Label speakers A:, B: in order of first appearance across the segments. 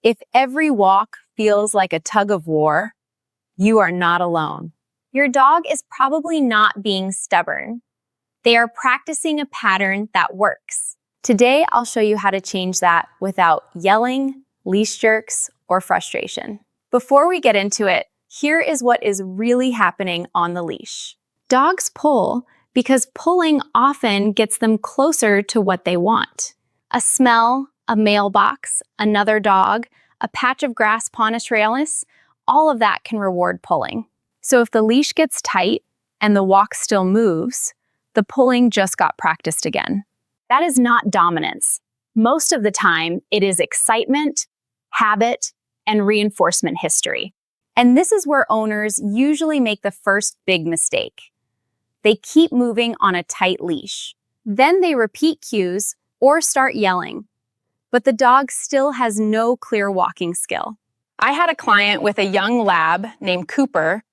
A: If every walk feels like a tug-of-war, you are not alone.
B: Your dog is probably not being stubborn. They are practicing a pattern that works.
A: Today, I'll show you how to change that without yelling, leash jerks, or frustration. Before we get into it, here is what is really happening on the leash. Dogs pull because pulling often gets them closer to what they want. A smell, a mailbox, another dog, a patch of grass pawn australis, all of that can reward pulling. So if the leash gets tight and the walk still moves, the pulling just got practiced again. That is not dominance. Most of the time, it is excitement, habit, and reinforcement history. And this is where owners usually make the first big mistake. They keep moving on a tight leash. Then they repeat cues or start yelling, but the dog still has no clear walking skill. I had a client with a young lab named Cooper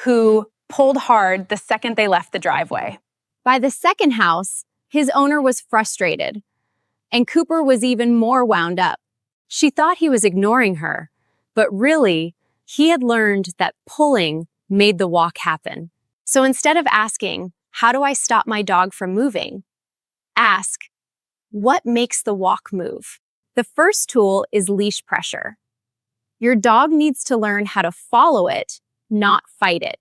A: who pulled hard the second they left the driveway. By the second house, his owner was frustrated, and Cooper was even more wound up. She thought he was ignoring her, but really, he had learned that pulling made the walk happen. So instead of asking, "How do I stop my dog from moving?" ask, "What makes the walk move?" The first tool is leash pressure. Your dog needs to learn how to follow it, not fight it.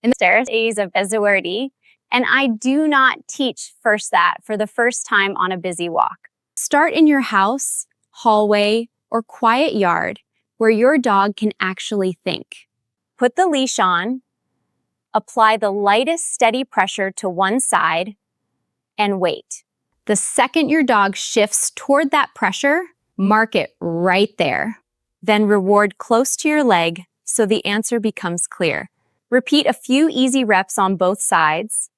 B: And there's A's of buzzwordy, and I do not teach first that for the first time on a busy walk.
A: Start in your house, hallway, or quiet yard where your dog can actually think.
B: Put the leash on, apply the lightest steady pressure to one side, and wait.
A: The second your dog shifts toward that pressure, mark it right there. Then reward close to your leg so the answer becomes clear. Repeat a few easy reps on both sides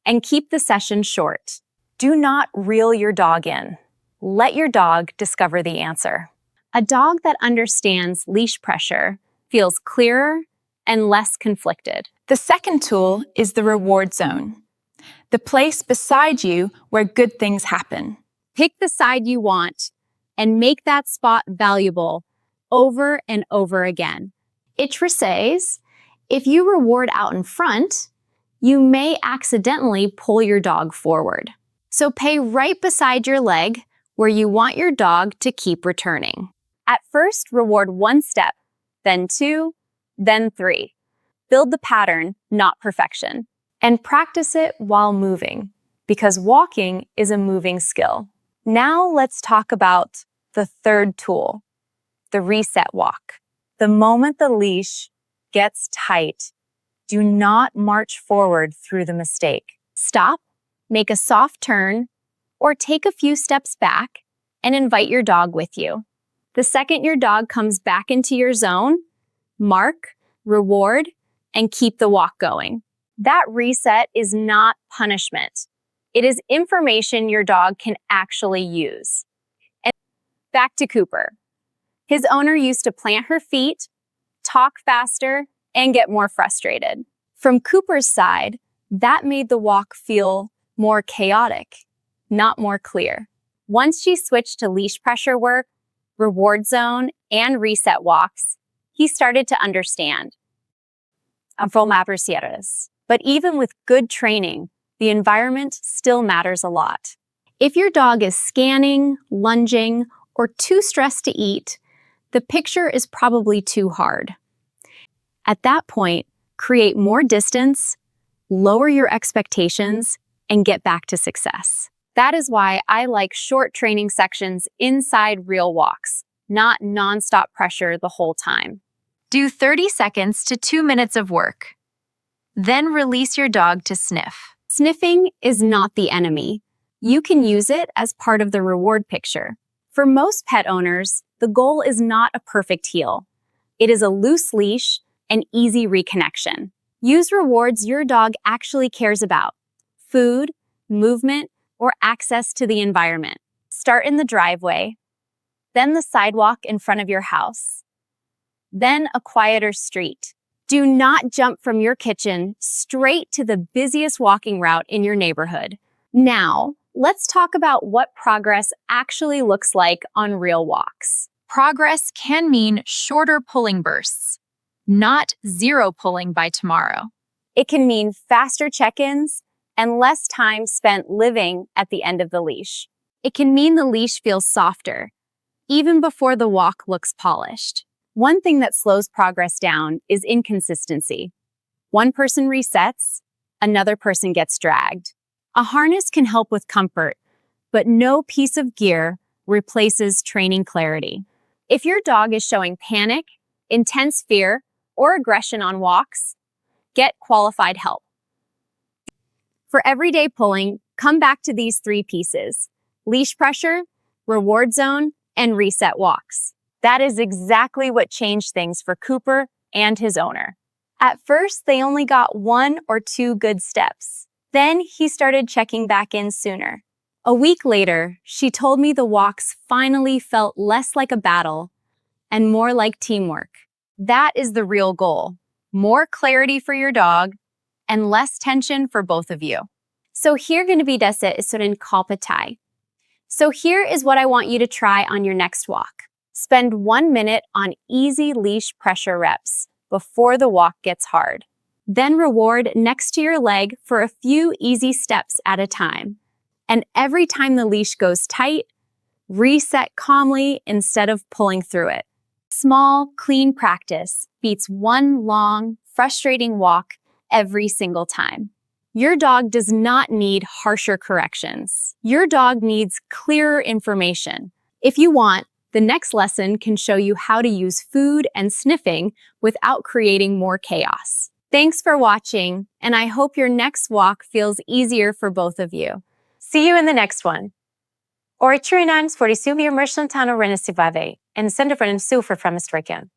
A: and keep the session short. Do not reel your dog in. Let your dog discover the answer. A dog that understands leash pressure feels clearer and less conflicted.
C: The second tool is the reward zone, the place beside you where good things happen.
A: Pick the side you want and make that spot valuable over and over again. Ichra says, if you reward out in front, you may accidentally pull your dog forward. So pay right beside your leg where you want your dog to keep returning.
B: At first, reward one step, then two, then three. Build the pattern, not perfection.
A: And practice it while moving, because walking is a moving skill. Now let's talk about the third tool, the reset walk. The moment the leash gets tight, do not march forward through the mistake. Stop, make a soft turn, or take a few steps back and invite your dog with you. The second your dog comes back into your zone, mark, reward, and keep the walk going.
B: That reset is not punishment. It is information your dog can actually use. And back to Cooper. His owner used to plant her feet, talk faster, and get more frustrated.
A: From Cooper's side, that made the walk feel more chaotic, not more clear.
B: Once she switched to leash pressure work, reward zone, and reset walks, he started to understand. But even with good training, the environment still matters a lot.
A: If your dog is scanning, lunging, or too stressed to eat, the picture is probably too hard. At that point, create more distance, lower your expectations, and get back to success.
B: That is why I like short training sections inside real walks, not nonstop pressure the whole time.
A: Do 30 seconds to 2 minutes of work. Then release your dog to sniff. Sniffing is not the enemy. You can use it as part of the reward picture. For most pet owners, the goal is not a perfect heel. It is a loose leash and easy reconnection. Use rewards your dog actually cares about: food, movement, or access to the environment.
B: Start in the driveway, then the sidewalk in front of your house, then a quieter street.
A: Do not jump from your kitchen straight to the busiest walking route in your neighborhood.
B: Now, let's talk about what progress actually looks like on real walks.
C: Progress can mean shorter pulling bursts, not zero pulling by tomorrow.
B: It can mean faster check-ins and less time spent living at the end of the leash. It can mean the leash feels softer, even before the walk looks polished. One thing that slows progress down is inconsistency. One person resets, another person gets dragged. A harness can help with comfort, but no piece of gear replaces training clarity. If your dog is showing panic, intense fear, or aggression on walks, get qualified help. For everyday pulling, come back to these 3 pieces: leash pressure, reward zone, and reset walks. That is exactly what changed things for Cooper and his owner. At first, they only got 1 or 2 good steps. Then he started checking back in sooner. A week later, she told me the walks finally felt less like a battle and more like teamwork. That is the real goal: more clarity for your dog and less tension for both of you. So here going to be dessa isurin kalpatai. So here is what I want you to try on your next walk. Spend 1 minute on easy leash pressure reps before the walk gets hard. Then reward next to your leg for a few easy steps at a time. And every time the leash goes tight, reset calmly instead of pulling through it. Small, clean practice beats one long, frustrating walk every single time. Your dog does not need harsher corrections. Your dog needs clearer information. If you want, the next lesson can show you how to use food and sniffing without creating more chaos. Thanks for watching, and I hope your next walk feels easier for both of you. See you in the next one. Or Chirinan for the Sumi immersion tunnel Renesivave and Sender for Su for Fremistriken.